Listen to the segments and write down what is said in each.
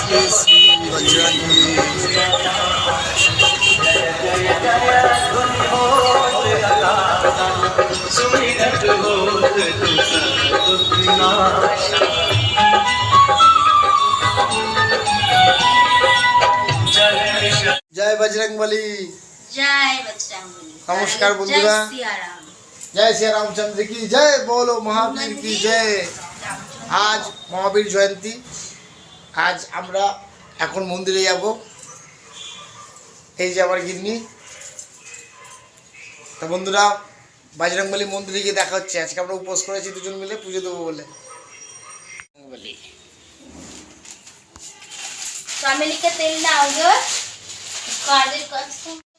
श्री श्री बजरंगबली। जय बजरंगबली। जय बजरंगबली। नमस्कार बंधुरा। जय श्री रामचंद्र की जय, बोलो महावीर की जय। आज महावीर जयंती। आज আমরা এখন মন্দিরে যাব। এই যে আমার গিন্নি। তো বন্ধুরা বজরংবলী মন্দিরে গিয়ে দেখা হচ্ছে। আজকে আমরা উপোস করেছি দুজন মিলে পুজো দেবো বলে। বলি ফ্যামিলিকে তেল নাও গো। কাজের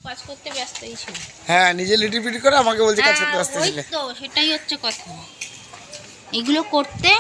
কাজ করতে ব্যস্তই ছিল। হ্যাঁ, নিজে লিটি পিটি করে আমাকে বলছে কাজ করতে ব্যস্ত ছিল। তো সেটাই হচ্ছে কথা, এগুলো করতে।